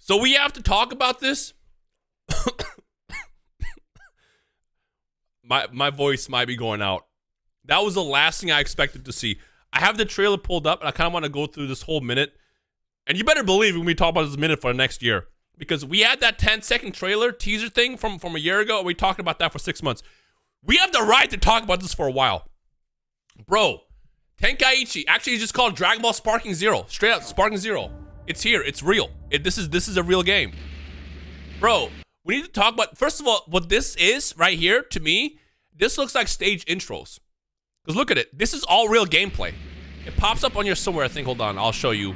So we have to talk about this. My voice might be going out. That was the last thing I expected to see. I have the trailer pulled up, and I kind of want to go through this whole minute. And you better believe when we talk about this minute for the next year. Because we had that 10-second trailer teaser thing from a year ago, and we talked about that for 6 months. We have the right to talk about this for a while. Bro, Tenkaichi, actually it's just called Dragon Ball Sparking Zero. Straight up, Sparking Zero. It's here, it's real. This is a real game. Bro, we need to talk about, first of all, what this is right here, to me, this looks like stage intros. Because look at it, this is all real gameplay. It pops up on your somewhere, I think, hold on, I'll show you.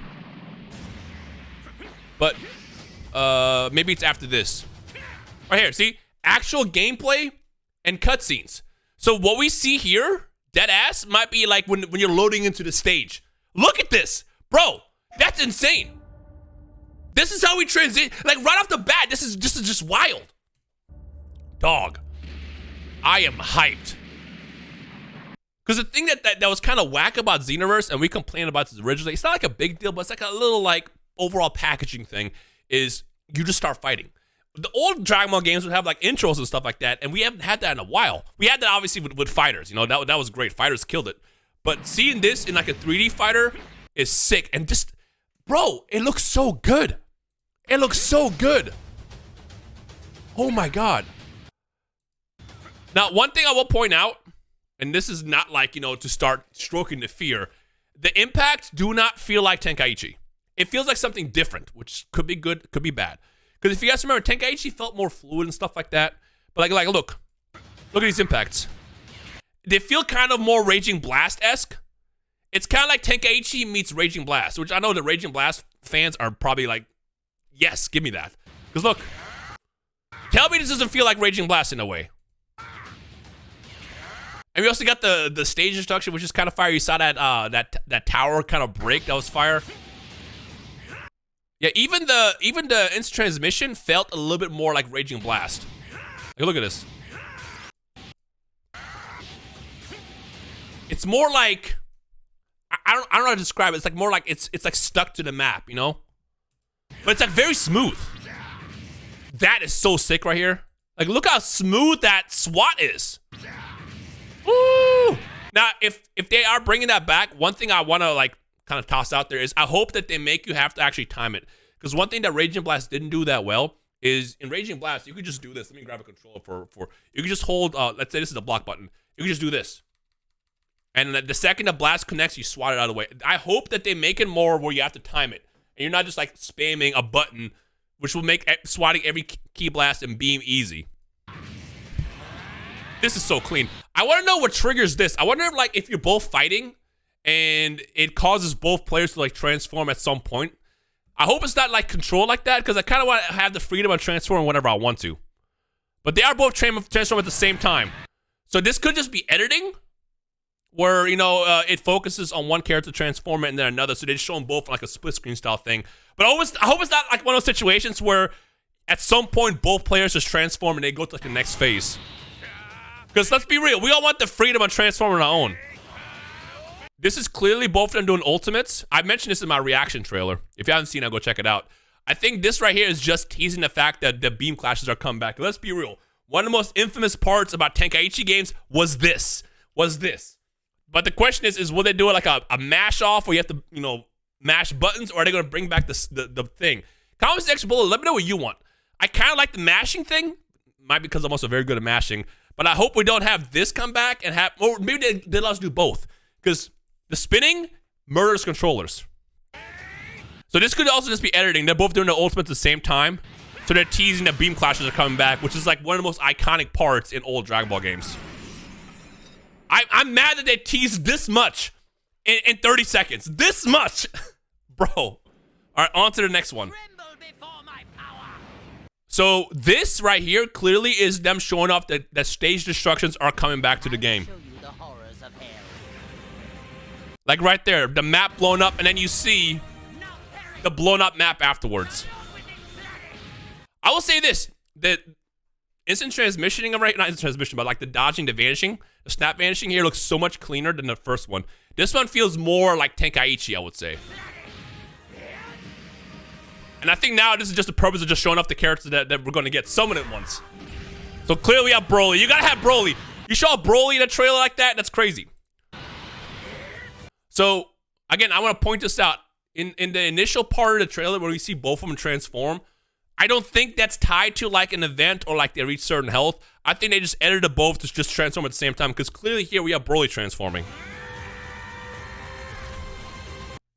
But, maybe it's after this. Right here, see? Actual gameplay and cutscenes. So what we see here, deadass, might be like when you're loading into the stage. Look at this. Bro, that's insane. This is how we transition. Like, right off the bat, this is just wild. Dog. I am hyped. Because the thing that was kind of whack about Xenoverse, and we complained about this originally, it's not like a big deal, but it's like a little, like, overall packaging thing, is you just start fighting. The old Dragon Ball games would have like intros and stuff like that, and we haven't had that in a while. We had that obviously with Fighters, you know, that was great. Fighters killed it. But seeing this in like a 3D fighter is sick. And just, bro, it looks so good. It looks so good. Oh my God. Now, one thing I will point out, and this is not like, you know, to start stroking the fear, the impacts do not feel like Tenkaichi. It feels like something different, which could be good, could be bad. Because if you guys remember, Tenkaichi felt more fluid and stuff like that. But like look at these impacts. They feel kind of more Raging Blast-esque. It's kind of like Tenkaichi meets Raging Blast, which I know the Raging Blast fans are probably like, yes, give me that. Because look, tell me this doesn't feel like Raging Blast in a way. And we also got the stage destruction, which is kind of fire. You saw that tower kind of break. That was fire. Yeah, even the instant transmission felt a little bit more like Raging Blast. Like, look at this. It's more like, I don't know how to describe it. It's like more like it's like stuck to the map, you know? But it's like very smooth. That is so sick right here. Like, look how smooth that SWAT is. Woo! Now, if they are bringing that back, one thing I want to like kind of toss out there is I hope that they make you have to actually time it. Because one thing that Raging Blast didn't do that well is in Raging Blast, you could just do this. Let me grab a controller for you can just hold, let's say this is the block button. You can just do this. And the second the blast connects, you swat it out of the way. I hope that they make it more where you have to time it. And you're not just like spamming a button, which will make swatting every key blast and beam easy. This is so clean. I want to know what triggers this. I wonder if like if you're both fighting and it causes both players to like transform at some point. I hope it's not like controlled like that because I kind of want to have the freedom of transforming whenever I want to. But they are both transform at the same time. So this could just be editing where, you know, it focuses on one character transform it and then another. So they show them both like a split screen style thing. But I hope it's not like one of those situations where at some point both players just transform and they go to like the next phase. Because let's be real, we all want the freedom of transforming on our own. This is clearly both of them doing ultimates. I mentioned this in my reaction trailer. If you haven't seen it, go check it out. I think this right here is just teasing the fact that the beam clashes are coming back. Let's be real. One of the most infamous parts about Tenkaichi games was this. But the question is will they do it like a mash off where you have to, you know, mash buttons, or are they going to bring back the thing? Comment section below. Let me know what you want. I kind of like the mashing thing. Might be because I'm also very good at mashing. But I hope we don't have this come back and have, or maybe they let us do both. Because the spinning murders controllers. So this could also just be editing. They're both doing the ultimate at the same time. So they're teasing that beam clashes are coming back, which is like one of the most iconic parts in old Dragon Ball games. I'm mad that they teased this much in 30 seconds. This much. Bro. All right, on to the next one. So this right here clearly is them showing off that stage destructions are coming back to the game. Like right there, the map blown up, and then you see the blown up map afterwards. I will say this, that instant transmissioning of right, not instant transmission, but like the dodging, the vanishing, the snap vanishing here looks so much cleaner than the first one. This one feels more like Tenkaichi, I would say. And I think now this is just the purpose of just showing off the characters that we're going to get summoned at once. So clearly we have Broly. You got to have Broly. You show Broly in a trailer like that, that's crazy. So, again, I want to point this out. In the initial part of the trailer where we see both of them transform, I don't think that's tied to like an event or like they reach certain health. I think they just edited both to just transform at the same time because clearly here we have Broly transforming.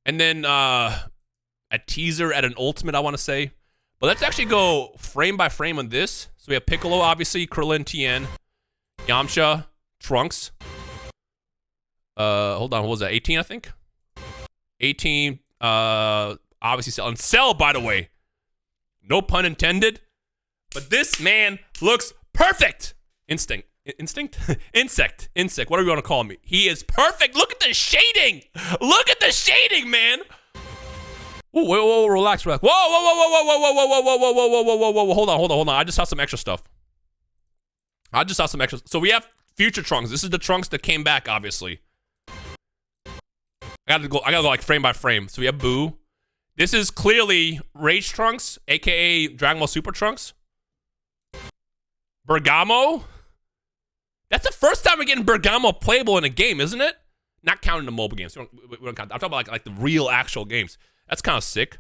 And then a teaser at an ultimate, I want to say. But let's actually go frame by frame on this. So we have Piccolo, obviously, Krillin, Tien, Yamcha, Trunks. Hold on, what was that? 18, I think? 18, obviously Cell. And Cell, by the way, no pun intended, but this man looks perfect. Instinct, insect, whatever you want to call me. He is perfect. Look at the shading. Look at the shading, man. Ooh, whoa, relax. Whoa. Hold on. I just saw some extra stuff. So we have future Trunks. This is the Trunks that came back, obviously. I gotta go like frame by frame. So we have Boo. This is clearly Rage Trunks, aka Dragon Ball Super Trunks. Bergamo. That's the first time we're getting Bergamo playable in a game, isn't it? Not counting the mobile games. We don't count. I'm talking about like the real actual games. That's kind of sick.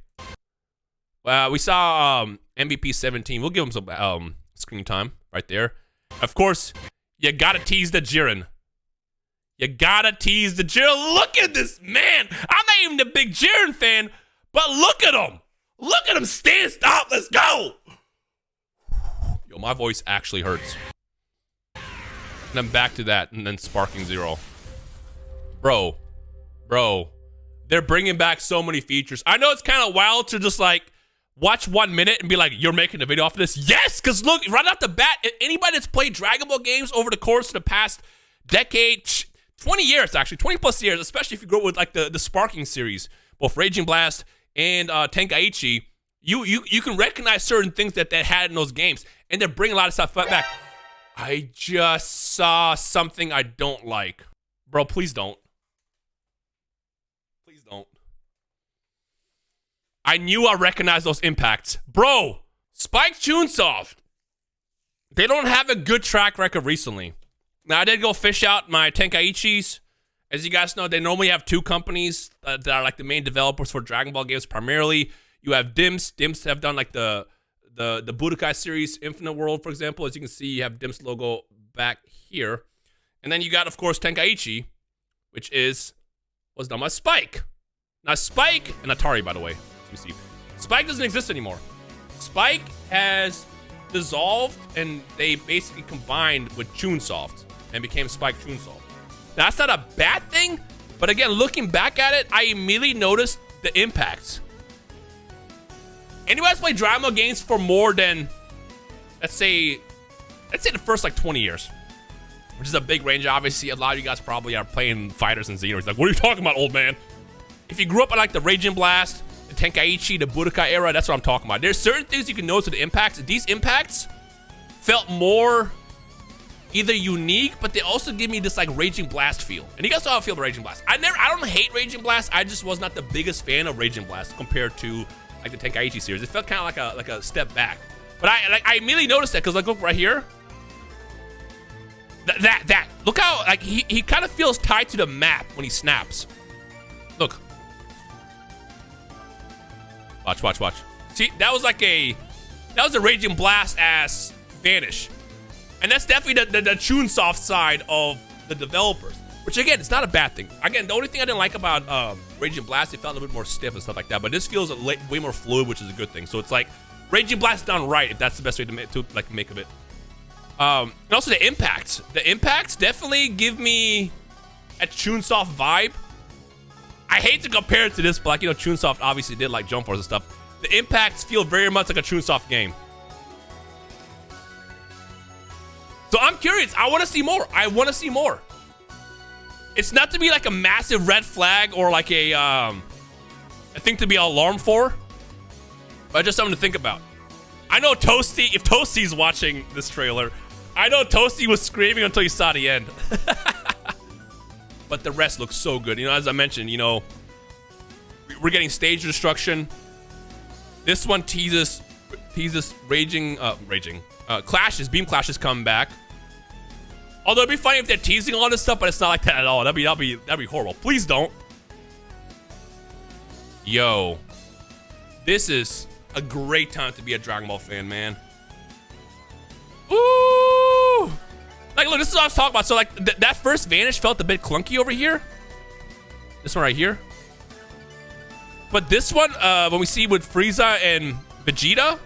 We saw MVP 17. We'll give him some screen time right there. Of course, you gotta tease the Jiren. Look at this man. I'm not even a big Jiren fan, but look at him. Look at him stand. Stop. Let's go. Yo, my voice actually hurts. And then back to that, and then Sparking Zero. Bro. They're bringing back so many features. I know it's kind of wild to just like watch 1 minute and be like, you're making a video off of this? Yes, because look, right off the bat, anybody that's played Dragon Ball games over the course of the past decade, 20 years actually, 20 plus years, especially if you grow up with like the Sparking series, both Raging Blast and Tenkaichi, you can recognize certain things that they had in those games, and they're bringing a lot of stuff back. I just saw something I don't like. Bro, please don't. I knew I recognized those impacts. Bro, Spike Chunsoft. They don't have a good track record recently. Now, I did go fish out my Tenkaichis. As you guys know, they normally have two companies that are like the main developers for Dragon Ball games primarily. You have DIMS. DIMS have done like the Budokai series, Infinite World, for example. As you can see, you have DIMS logo back here. And then you got, of course, Tenkaichi, which was done by Spike. Now, Spike and Atari, by the way. See. Spike doesn't exist anymore. Spike has dissolved, and they basically combined with Chunsoft and became Spike Chunsoft. Now, that's not a bad thing, but again, looking back at it, I immediately noticed the impacts. Anybody that's played Dragon Ball games for more than, let's say the first like 20 years, which is a big range. Obviously, a lot of you guys probably are playing Fighters and Xenoverse. Like, what are you talking about, old man? If you grew up in like the Raging Blast, the Tenkaichi, the Budokai era, that's what I'm talking about. There's certain things you can notice with the impacts. These impacts felt more either unique, but they also give me this like Raging Blast feel. And you guys know how I feel about Raging Blast. I don't hate Raging Blast. I just was not the biggest fan of Raging Blast compared to like the Tenkaichi series. It felt kind of like a step back. But I immediately noticed that because like look right here. That look how like he kind of feels tied to the map when he snaps. Look. Watch. See, that was a Raging Blast ass vanish. And that's definitely the Chunsoft side of the developers. Which again, it's not a bad thing. Again, the only thing I didn't like about Raging Blast, it felt a little bit more stiff and stuff like that. But this feels way more fluid, which is a good thing. So it's like Raging Blast done right, if that's the best way to make of it. And also the impacts. The impacts definitely give me a Chunsoft vibe. I hate to compare it to this, but like, you know, Chunsoft obviously did like Jump Force and stuff. The impacts feel very much like a Chunsoft game. So I'm curious. I want to see more. It's not to be like a massive red flag or like a thing to be alarmed for, but just something to think about. I know Toasty, if Toasty's watching this trailer, I know Toasty was screaming until he saw the end. But the rest looks so good. You know, as I mentioned, you know, we're getting stage destruction. This one teases raging clashes, beam clashes come back. Although it'd be funny if they're teasing all this stuff, but it's not like that at all. That'd be horrible. Please don't. Yo, this is a great time to be a Dragon Ball fan, man. Ooh, like look, this is what I was talking about. So like that first Vanish felt a bit clunky over here. This one right here. But this one, when we see with Frieza and Vegeta,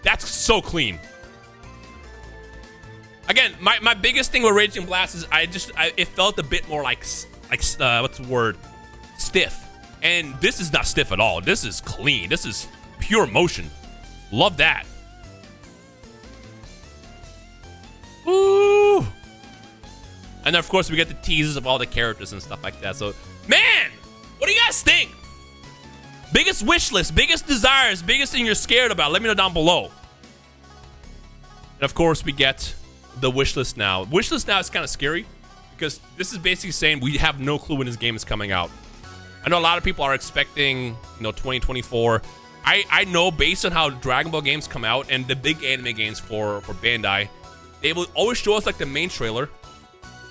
that's so clean. Again, my biggest thing with Raging Blast is it felt a bit more like what's the word? Stiff. And this is not stiff at all. This is clean. This is pure motion. Love that. Ooh. And then of course we get the teasers of all the characters and stuff like that. So, man, what do you guys think? Biggest wish list, biggest desires, biggest thing you're scared about. Let me know down below. And of course we get the wish list now. Wish list now is kind of scary because this is basically saying we have no clue when this game is coming out. I know a lot of people are expecting, 2024. I know based on how Dragon Ball games come out and the big anime games for Bandai, they will always show us like the main trailer.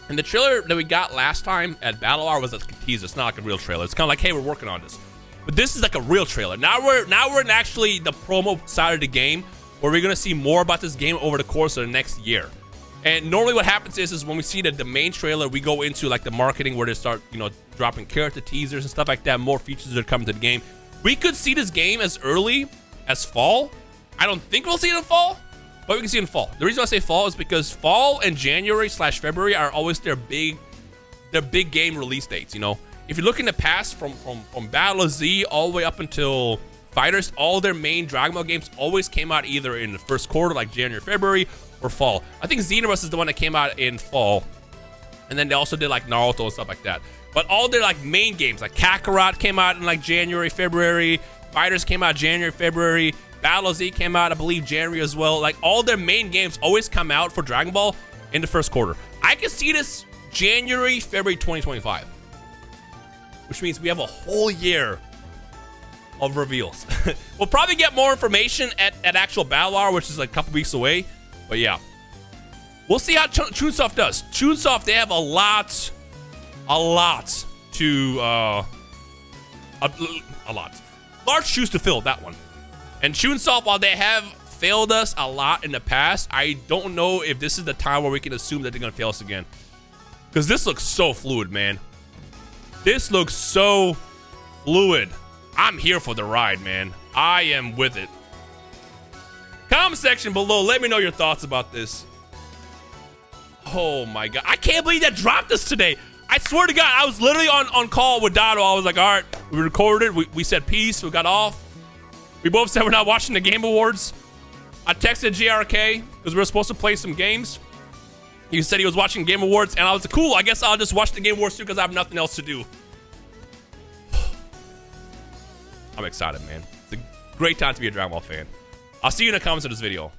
And the trailer that we got last time at Battle Hour was like a teaser. It's not like a real trailer. It's kind of like, hey, we're working on this. But this is like a real trailer. Now we're in actually the promo side of the game where we're gonna see more about this game over the course of the next year. And normally what happens is when we see the main trailer, we go into like the marketing where they start, dropping character teasers and stuff like that, more features that are coming to the game. We could see this game as early as fall. I don't think we'll see it in fall, but we can see it in fall. The reason I say fall is because fall and January/February are always their big game release dates, If you look in the past from Battle Z all the way up until Fighters, all their main Dragon Ball games always came out either in the first quarter, like January, February, or fall. I think Xenoverse is the one that came out in fall. And then they also did like Naruto and stuff like that. But all their like main games, like Kakarot came out in like January, February. Fighters came out January, February. Battle Z came out, I believe, January as well. Like all their main games always come out for Dragon Ball in the first quarter. I can see this January, February 2025. Which means we have a whole year of reveals. We'll probably get more information at actual Battle Hour, which is like a couple weeks away. But yeah, we'll see how Chunsoft does. Chunsoft, they have a lot to, a lot. Large shoes to fill, that one. And Chunsoft, while they have failed us a lot in the past, I don't know if this is the time where we can assume that they're going to fail us again. Because this looks so fluid, man. This looks so fluid. I'm here for the ride, man. I am with it. Comment section below. Let me know your thoughts about this. Oh my god. I can't believe that dropped us today. I swear to God, I was literally on call with Dado. I was like, all right, we recorded. We said peace. We got off. We both said we're not watching the Game Awards. I texted JRK because we were supposed to play some games. He said he was watching Game Awards, and I was like, cool, I guess I'll just watch the Game Awards too because I have nothing else to do. I'm excited, man. It's a great time to be a Dragon Ball fan. I'll see you in the comments of this video.